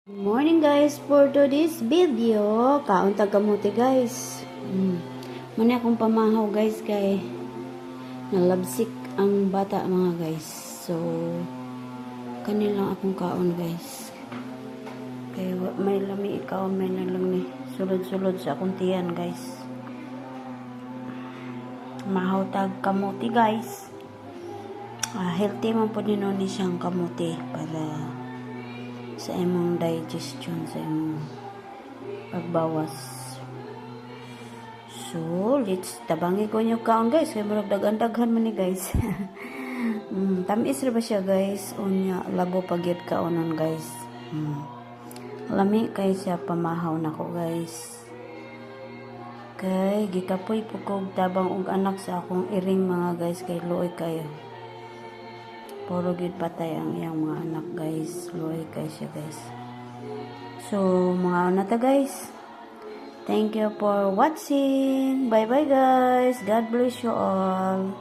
Good morning guys, for today's video, kauntag kamuti guys. Muna akong pamahaw guys kay nalabsik ang bata mga guys. So, kanilang akong kaon guys. Kaya may lami ikaw, may lang ni sulod-sulod sa akong tiyan guys. Mahaw tag kamuti guys. Healthy man po din ni siyang kamuti para sa imong digestion, sa imong pagbawas. So, let's tabangi ko nyo kaon guys. Kaya marag daghan-daghan man ni guys. Tamis ra ba siya guys? Unya, labo pagyud kaonon guys. Lami kay siya pamahaw nako guys. Kay gikapoy po kog tabang og anak sa akong iring mga guys kay luoy kayo. Puro gid patay ang iyang mga anak guys. Luoy kay siya guys. So, mga na ta guys. Thank you for watching. Bye bye guys. God bless you all.